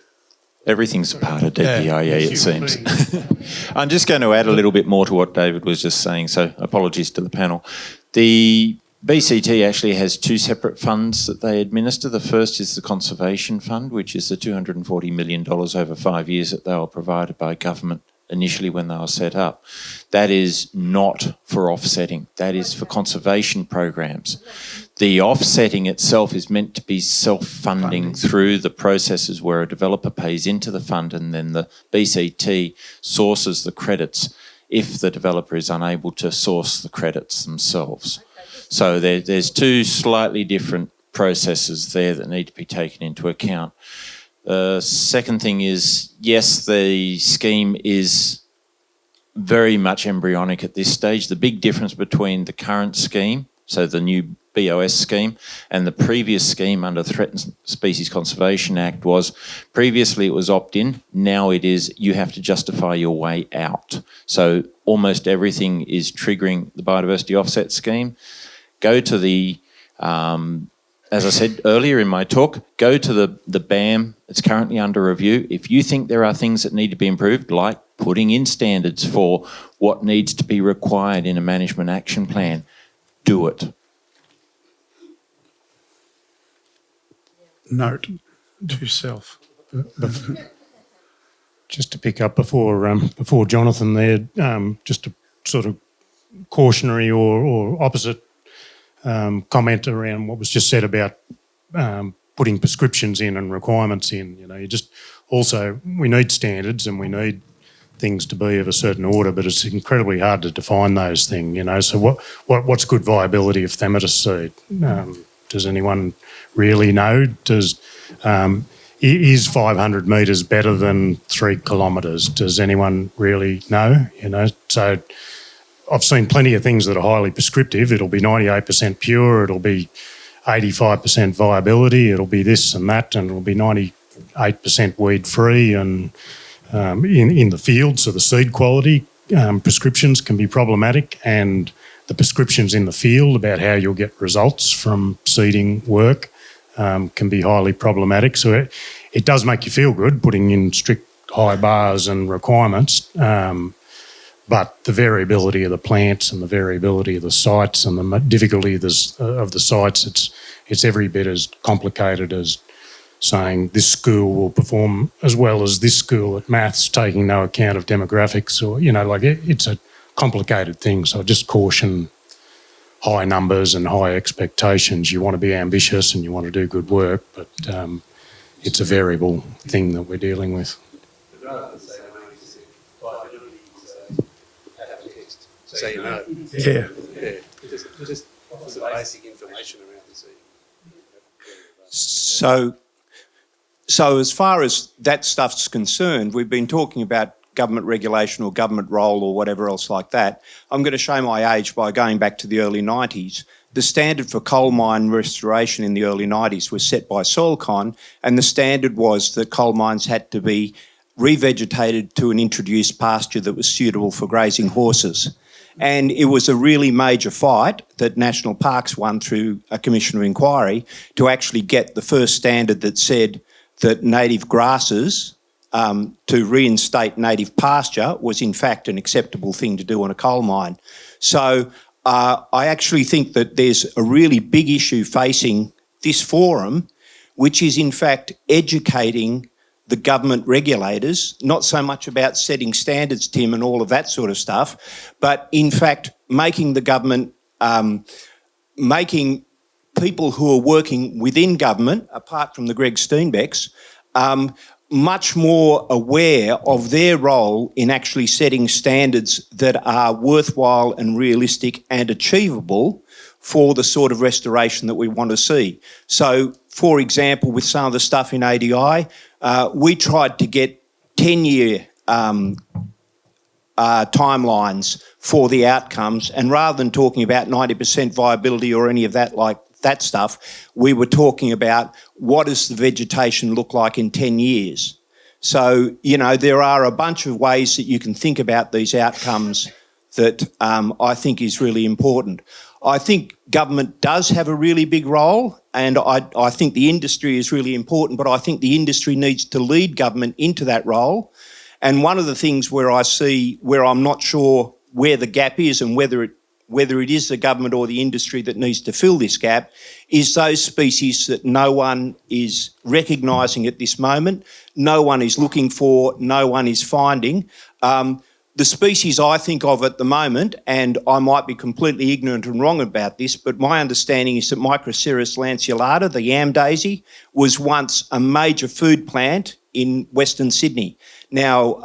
Everything's a part of DPIE, it seems. I'm just going to add a little bit more to what David was just saying, so apologies to the panel. The BCT actually has two separate funds that they administer. The first is the Conservation Fund, which is the $240 million over 5 years that they were provided by government initially when they were set up. That is not for offsetting. That is for conservation programs. The offsetting itself is meant to be self-funding through the processes where a developer pays into the fund and then the BCT sources the credits if the developer is unable to source the credits themselves. So there's two slightly different processes there that need to be taken into account. The second thing is, yes, the scheme is very much embryonic at this stage. The big difference between the current scheme, so the new BOS scheme, and the previous scheme under the Threatened Species Conservation Act was previously it was opt-in, now it is you have to justify your way out. So almost everything is triggering the biodiversity offset scheme. Go to the, as I said earlier in my talk, go to the BAM. It's currently under review. If you think there are things that need to be improved, like putting in standards for what needs to be required in a management action plan, do it. Note to self. Just to pick up before Jonathan there, just a sort of cautionary or opposite comment around what was just said about putting prescriptions in and requirements in. You know, we need standards and we need things to be of a certain order, but it's incredibly hard to define those things. You know, so what's good viability of Thematis seed? Does anyone really know? Is 500 metres better than 3 kilometres? Does anyone really know? You know, so I've seen plenty of things that are highly prescriptive. It'll be 98% pure, it'll be 85% viability, it'll be this and that, and it'll be 98% weed-free and in the field. So the seed quality prescriptions can be problematic, and the prescriptions in the field about how you'll get results from seeding work can be highly problematic. So it does make you feel good putting in strict high bars and requirements, but the variability of the plants and the variability of the sites and the difficulty of the sites, it's every bit as complicated as saying this school will perform as well as this school at maths, taking no account of demographics, or, you know, like it's a complicated thing. So I just caution high numbers and high expectations. You want to be ambitious and you want to do good work, but it's a variable thing that we're dealing with. So you know. Yeah. Just some basic information around the seed. So as far as that stuff's concerned, we've been talking about government regulation or government role or whatever else like that. I'm going to show my age by going back to the early 90s. The standard for coal mine restoration in the early 90s was set by Soilcon, and the standard was that coal mines had to be revegetated to an introduced pasture that was suitable for grazing horses. And it was a really major fight that National Parks won through a commission of inquiry to actually get the first standard that said that native grasses to reinstate native pasture was in fact an acceptable thing to do on a coal mine. So I actually think that there's a really big issue facing this forum, which is in fact educating the government regulators, not so much about setting standards, Tim, and all of that sort of stuff, but in fact making the government, making people who are working within government, apart from the Greg Steenbecks, much more aware of their role in actually setting standards that are worthwhile and realistic and achievable for the sort of restoration that we want to see. So, for example, with some of the stuff in ADI, we tried to get 10-year timelines for the outcomes, and rather than talking about 90% viability or any of that like that stuff, we were talking about what does the vegetation look like in 10 years. So, you know, there are a bunch of ways that you can think about these outcomes that I think is really important. I think government does have a really big role, and I think the industry is really important, but I think the industry needs to lead government into that role. And one of the things where I see, where I'm not sure where the gap is and whether it is the government or the industry that needs to fill this gap, is those species that no one is recognising at this moment, no one is looking for, no one is finding. The species I think of at the moment, and I might be completely ignorant and wrong about this, but my understanding is that Microceras lanceolata, the yam daisy, was once a major food plant in Western Sydney. Now,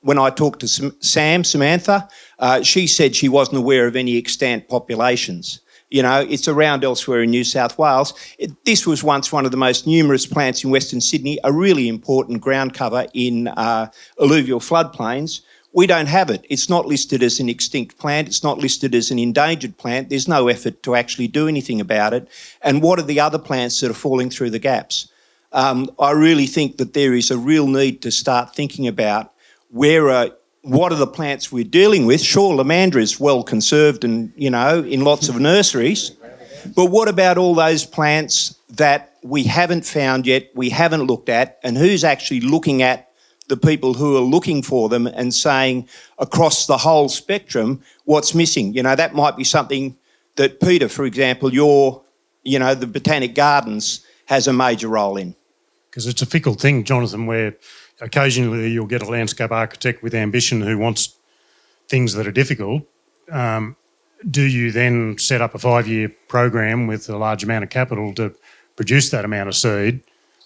when I talked to Samantha, she said she wasn't aware of any extant populations. You know, it's around elsewhere in New South Wales. This was once one of the most numerous plants in Western Sydney, a really important ground cover in alluvial floodplains. We don't have it. It's not listed as an extinct plant. It's not listed as an endangered plant. There's no effort to actually do anything about it. And what are the other plants that are falling through the gaps? I really think that there is a real need to start thinking about what are the plants we're dealing with. Sure, Lamandra is well conserved and, you know, in lots of nurseries. But what about all those plants that we haven't found yet, we haven't looked at, and who's actually looking at the people who are looking for them and saying across the whole spectrum what's missing. You know, that might be something that Peter, for example, the Botanic Gardens has a major role in. Because it's a fickle thing, Jonathan, where occasionally you'll get a landscape architect with ambition who wants things that are difficult. Do you then set up a 5-year program with a large amount of capital to produce that amount of seed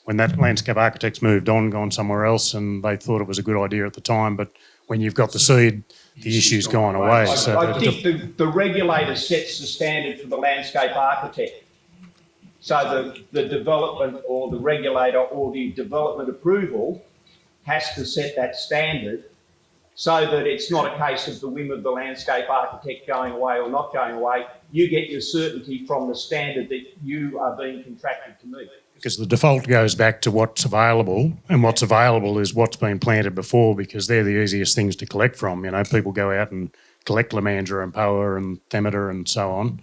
when that landscape architect's moved on, gone somewhere else, and they thought it was a good idea at the time, but when you've got the seed, the issue's gone away. So I think the regulator sets the standard for the landscape architect. So the development or the regulator or the development approval has to set that standard so that it's not a case of the whim of the landscape architect going away or not going away. You get your certainty from the standard that you are being contracted to meet. because the default goes back to what's available, and what's available is what's been planted before, because they're the easiest things to collect from. You know, people go out and collect Lamandra and Poa and Themata and so on.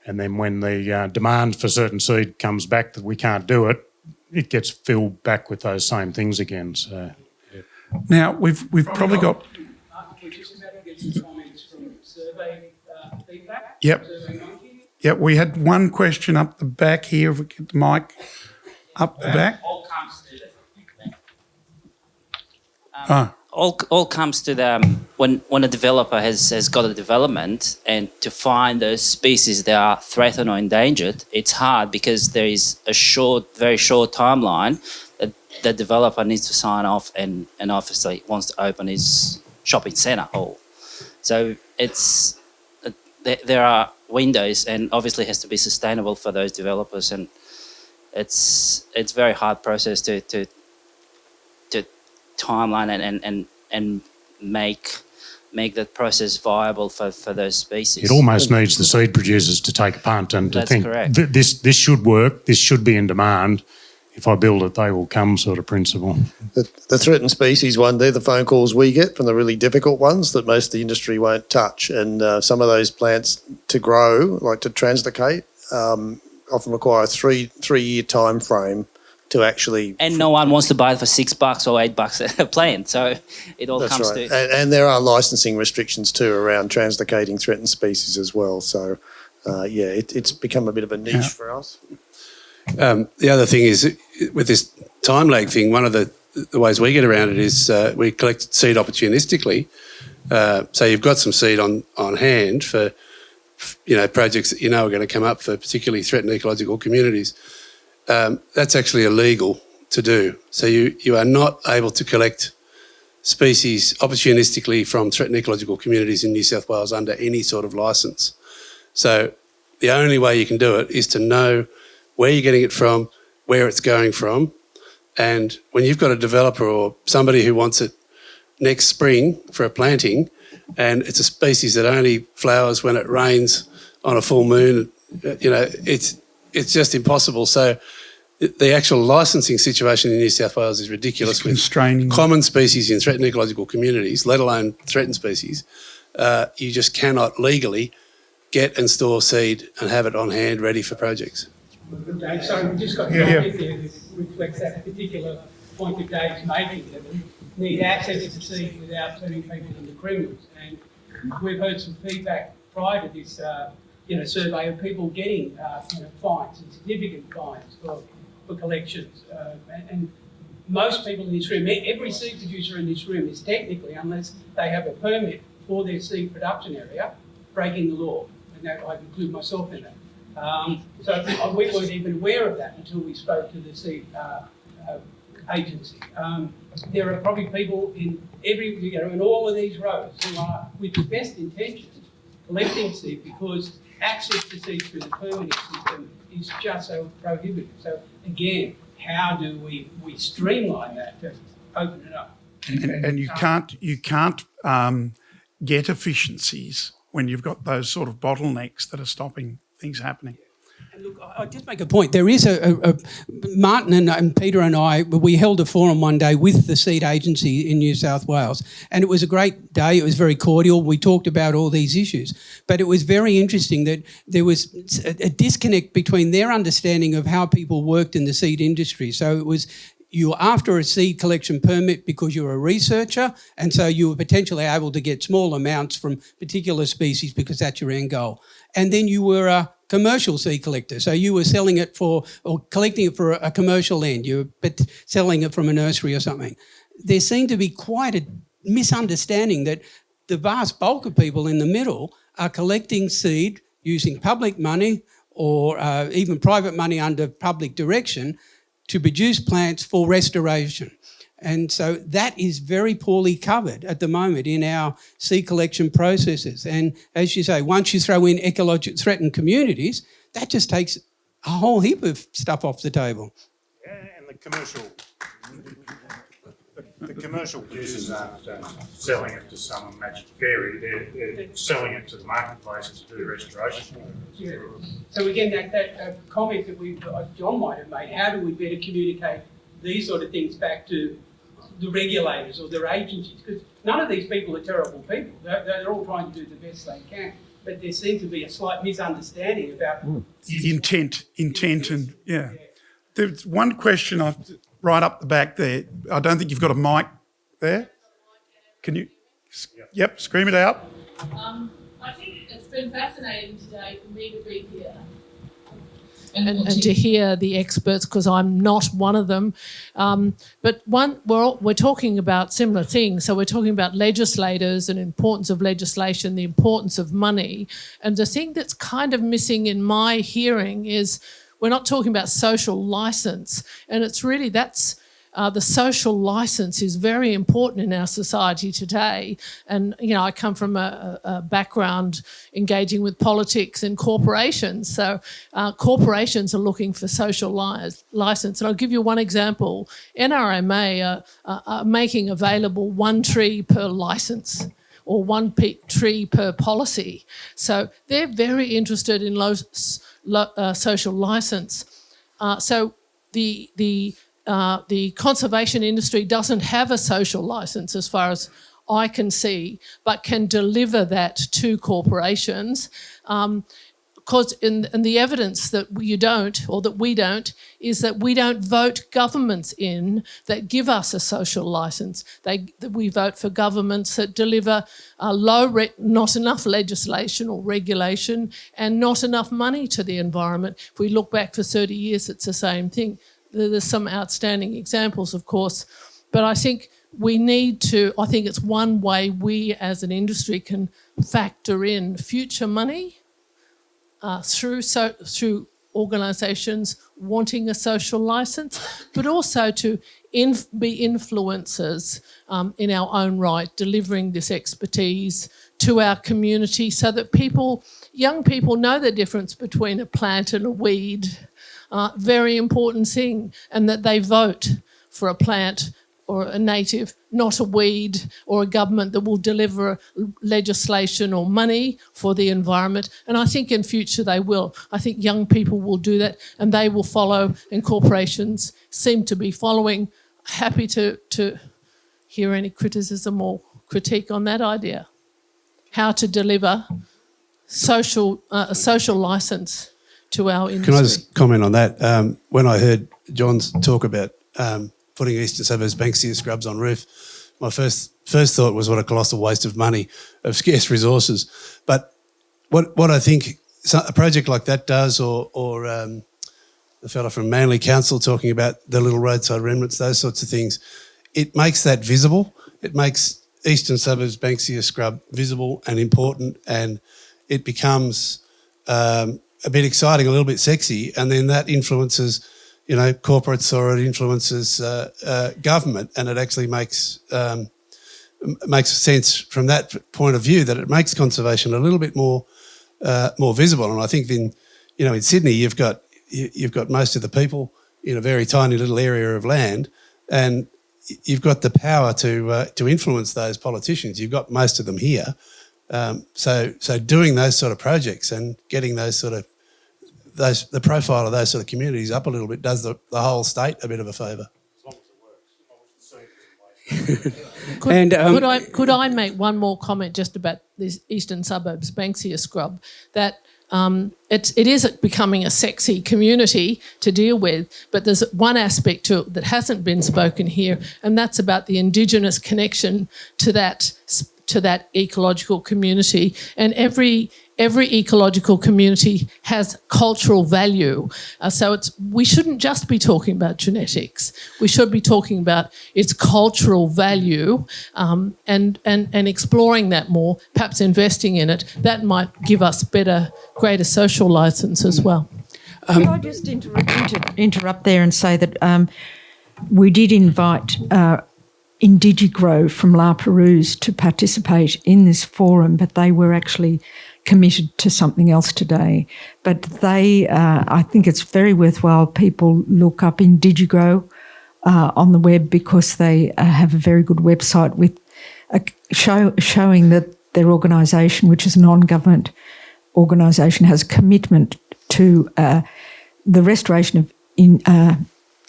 And then when the demand for certain seed comes back that we can't do it, it gets filled back with those same things again. So, yeah. Now, we've probably got... We're just about to get some comments from survey feedback. Yep. Yep, we had one question up the back here. If we get the mic up the back. All comes to the when a developer has got a development, and to find those species that are threatened or endangered, it's hard because there is a very short timeline that the developer needs to sign off and obviously wants to open his shopping centre hall. So it's there are windows, and obviously has to be sustainable for those developers, and it's a very hard process to timeline and make that process viable for those species. It almost needs the seed producers to take a punt and to think, this should work, this should be in demand. If I build it, they will come sort of principle. The threatened species one, they're the phone calls we get from the really difficult ones that most of the industry won't touch. And some of those plants to grow, like to translocate, often require a three-year time frame to actually... And no one wants to buy it for $6 or $8 a plant, so it all comes to... And there are licensing restrictions too around translocating threatened species as well. So, it's become a bit of a niche for us. The other thing is, with this time lag thing, one of the ways we get around it is we collect seed opportunistically. So you've got some seed on hand for, projects that are going to come up for particularly threatened ecological communities. That's actually illegal to do. So you are not able to collect species opportunistically from threatened ecological communities in New South Wales under any sort of licence. So the only way you can do it is to know where you're getting it from, where it's going from, and when you've got a developer or somebody who wants it next spring for a planting, and it's a species that only flowers when it rains on a full moon, it's just impossible. So the actual licensing situation in New South Wales is ridiculous, with common species in threatened ecological communities, let alone threatened species. You just cannot legally get and store seed and have it on hand ready for projects. Good, Dave. So we just got a comment there that reflects that particular point that Dave's making, that we need access to seed without turning people into criminals. And we've heard some feedback prior to this, survey of people getting, fines and significant fines for collections. And most people in this room, every seed producer in this room is technically, unless they have a permit for their seed production area, breaking the law. And that, I include myself in that. So we weren't even aware of that until we spoke to the seed agency. There are probably people in in all of these rows who are, with the best intentions, collecting seed because access to seed through the permitting system is just so prohibitive. So again, how do we streamline that to open it up? And you can't get efficiencies when you've got those sort of bottlenecks that are stopping things happening. And look, I'll just make a point. There is Martin and Peter and I, we held a forum one day with the seed agency in New South Wales, and it was a great day. It was very cordial. We talked about all these issues, but it was very interesting that there was a disconnect between their understanding of how people worked in the seed industry. So it was you're after a seed collection permit because you're a researcher, and so you were potentially able to get small amounts from particular species because that's your end goal. And then you were a commercial seed collector, so you were selling it for, or collecting it for a commercial end, you were selling it from a nursery or something. There seemed to be quite a misunderstanding that the vast bulk of people in the middle are collecting seed using public money or even private money under public direction to produce plants for restoration. And so that is very poorly covered at the moment in our seed collection processes. And as you say, once you throw in ecologically threatened communities, that just takes a whole heap of stuff off the table. Yeah, and the commercial users aren't selling it to some magic fairy. They're selling it to the marketplace to do restoration. Yeah. So again, that comment that John might have made, how do we better communicate these sort of things back to the regulators or their agencies? Because none of these people are terrible people. They're all trying to do the best they can. But there seems to be a slight misunderstanding about intent and, yeah. There's one question right up the back there. I don't think you've got a mic there. Can you? Yep, scream it out. I think it's been fascinating today for me to be here and to hear the experts, because I'm not one of them. But we're talking about similar things. So we're talking about legislators and importance of legislation, the importance of money. And the thing that's kind of missing in my hearing is we're not talking about social licence. And it's really the social licence is very important in our society today. And, I come from a background engaging with politics and corporations. So corporations are looking for social licence. And I'll give you one example. NRMA are making available 1 tree per licence or 1 tree per policy. So they're very interested in social licence. So the conservation industry doesn't have a social licence as far as I can see, but can deliver that to corporations. Because the evidence that you don't, or that we don't, is that we don't vote governments in that give us a social licence. We vote for governments that deliver not enough legislation or regulation and not enough money to the environment. If we look back for 30 years, it's the same thing. There's some outstanding examples, of course, but I think I think it's one way we as an industry can factor in future money through organisations wanting a social licence, but also to be influencers in our own right, delivering this expertise to our community so that young people know the difference between a plant and a weed. Very important thing, and that they vote for a plant or a native, not a weed or a government that will deliver legislation or money for the environment. And I think in future they will. I think young people will do that and they will follow, and corporations seem to be following. Happy to hear any criticism or critique on that idea. How to deliver a social licence to our industry. Can I just comment on that? When I heard John's talk about putting eastern suburbs Banksia scrubs on roof, my first thought was what a colossal waste of money, of scarce resources. But what I think a project like that does, or the fellow from Manly Council talking about the little roadside remnants, those sorts of things, it makes that visible. It makes eastern suburbs Banksia scrub visible and important, and it becomes a bit exciting, a little bit sexy, and then that influences, corporates, or it influences government, and it actually makes sense from that point of view, that it makes conservation a little bit more visible. And I think in Sydney you've got most of the people in a very tiny little area of land, and you've got the power to influence those politicians. You've got most of them here. So doing those sort of projects and getting the profile of those sort of communities up a little bit does the whole state a bit of a favour. Could I make one more comment just about this eastern suburbs Banksia scrub? That it is becoming a sexy community to deal with, but there's one aspect to it that hasn't been spoken here, and that's about the Indigenous connection to that ecological community. And every ecological community has cultural value. So we shouldn't just be talking about genetics. We should be talking about its cultural value, and exploring that more, perhaps investing in it. That might give us greater social licence as well. Can I just interrupt there and say that we did invite Indigigrow from La Perouse to participate in this forum, but they were actually committed to something else today. But I think it's very worthwhile people look up Indigigrow on the web, because they have a very good website with showing that their organisation, which is a non-government organisation, has a commitment to the restoration of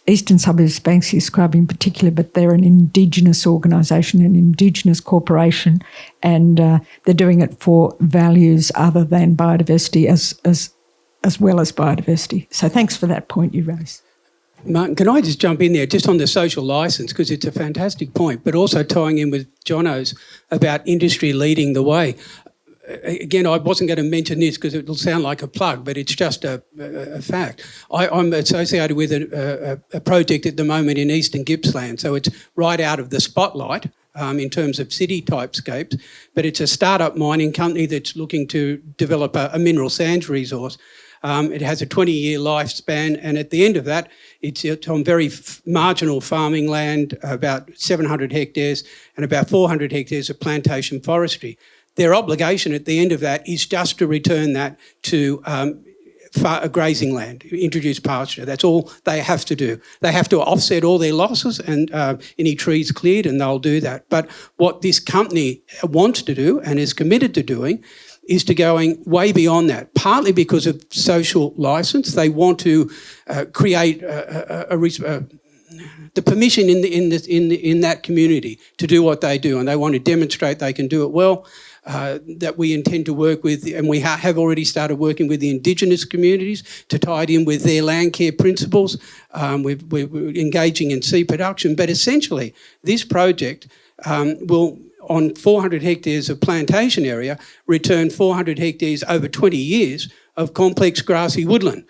Eastern Suburbs Banksia scrub in particular, but they're an Indigenous organisation, an Indigenous corporation, and they're doing it for values other than biodiversity as well as biodiversity. So thanks for that point you raised. Martin, can I just jump in there just on the social licence, because it's a fantastic point, but also tying in with Jono's about industry leading the way. Again, I wasn't going to mention this because it'll sound like a plug, but it's just a fact. I'm associated with a project at the moment in Eastern Gippsland, so it's right out of the spotlight in terms of city typescapes, but it's a startup mining company that's looking to develop a mineral sands resource. It has a 20-year lifespan, and at the end of that, it's on very marginal farming land, about 700 hectares, and about 400 hectares of plantation forestry. Their obligation at the end of that is just to return that to grazing land, introduce pasture. That's all they have to do. They have to offset all their losses and any trees cleared, and they'll do that. But what this company wants to do and is committed to doing is to going way beyond that, partly because of social licence. They want to create the permission in that community to do what they do, and they want to demonstrate they can do it well. That we intend to work with, and we have already started working with the Indigenous communities to tie it in with their land care principles. We're engaging in seed production, but essentially this project will, on 400 hectares of plantation area, return 400 hectares over 20 years of complex grassy woodland,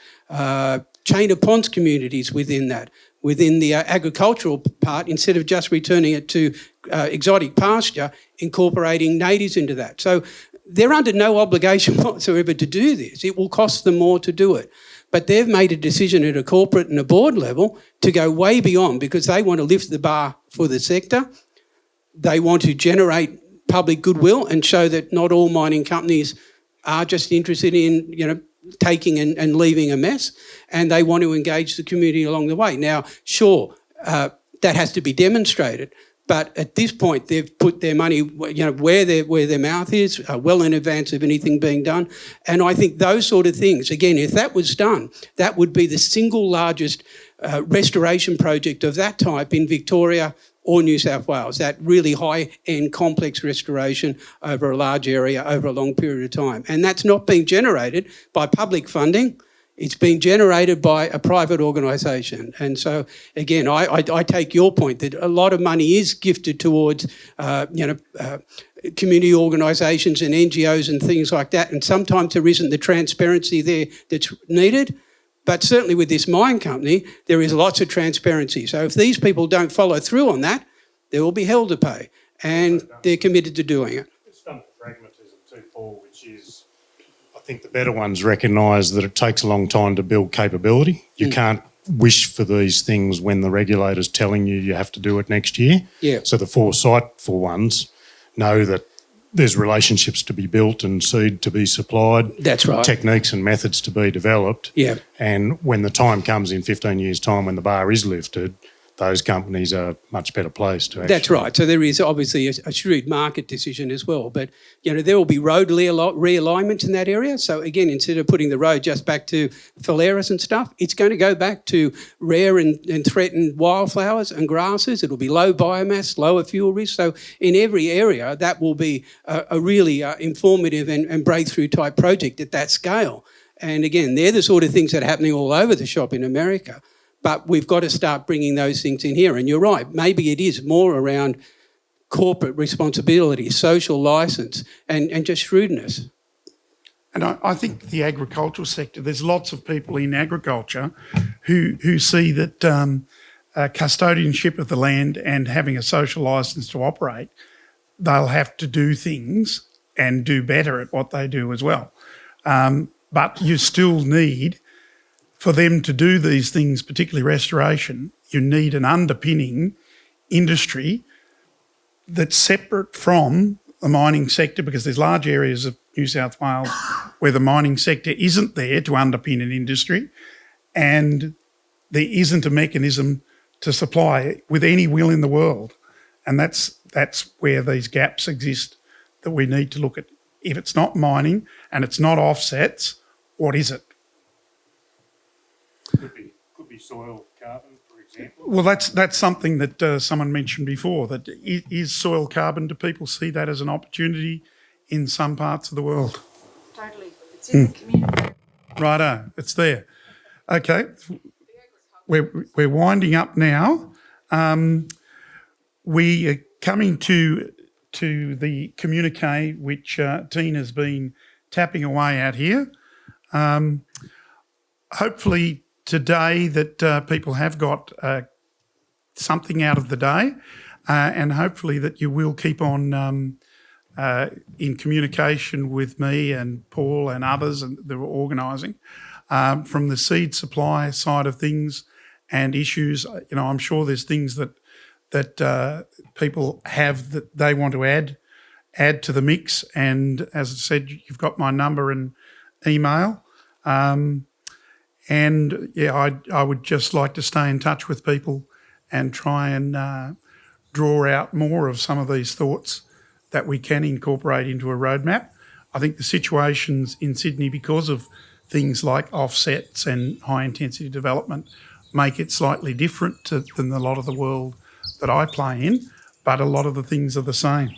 chain of ponds communities within that. Within the agricultural part, instead of just returning it to exotic pasture, incorporating natives into that. So they're under no obligation whatsoever to do this. It will cost them more to do it. But they've made a decision at a corporate and a board level to go way beyond, because they want to lift the bar for the sector. They want to generate public goodwill and show that not all mining companies are just interested in, taking and leaving a mess, and they want to engage the community along the way. Now, sure, that has to be demonstrated, but at this point they've put their money where their mouth is, well in advance of anything being done. And I think those sort of things, again, if that was done, that would be the single largest restoration project of that type in Victoria or New South Wales, that really high-end complex restoration over a large area over a long period of time. And that's not being generated by public funding. It's being generated by a private organisation. And so, again, I take your point that a lot of money is gifted towards, community organisations and NGOs and things like that, and sometimes there isn't the transparency there that's needed. But certainly with this mine company, there is lots of transparency. So if these people don't follow through on that, they will be held to pay. And they're committed to doing it. It's done for pragmatism too, Paul, which is, I think the better ones recognise that it takes a long time to build capability. You can't wish for these things when the regulator's telling you have to do it next year. Yeah. So the foresightful ones know that there's relationships to be built and seed to be supplied. That's right. Techniques and methods to be developed. Yeah. And when the time comes in 15 years' time when the bar is lifted, those companies are much better placed to actually... That's right. So there is obviously a shrewd market decision as well. But, there will be road realignments in that area. So, again, instead of putting the road just back to phalaris and stuff, it's going to go back to rare and threatened wildflowers and grasses. It'll be low biomass, lower fuel risk. So in every area, that will be a really informative and breakthrough type project at that scale. And, again, they're the sort of things that are happening all over the shop in America. But we've got to start bringing those things in here. And you're right, maybe it is more around corporate responsibility, social licence and just shrewdness. And I think the agricultural sector, there's lots of people in agriculture who see that custodianship of the land and having a social licence to operate, they'll have to do things and do better at what they do as well. But you still need... For them to do these things, particularly restoration, you need an underpinning industry that's separate from the mining sector, because there's large areas of New South Wales where the mining sector isn't there to underpin an industry, and there isn't a mechanism to supply it with any will in the world. And that's where these gaps exist that we need to look at. If it's not mining and it's not offsets, what is it? Could be soil carbon, for example. Well, that's something that someone mentioned before, that is soil carbon. Do people see that as an opportunity in some parts of the world? Totally. It's in the community. Righto, it's there. Okay, we're winding up now. We are coming to the communique which Tein has been tapping away at here. Hopefully today that people have got something out of the day, and hopefully that you will keep on in communication with me and Paul and others that are organising from the seed supply side of things and issues. I'm sure there's things that people have that they want to add to the mix. And as I said, you've got my number and email. And yeah, I would just like to stay in touch with people and try and draw out more of some of these thoughts that we can incorporate into a roadmap. I think the situations in Sydney, because of things like offsets and high intensity development, make it slightly different than a lot of the world that I play in, but a lot of the things are the same.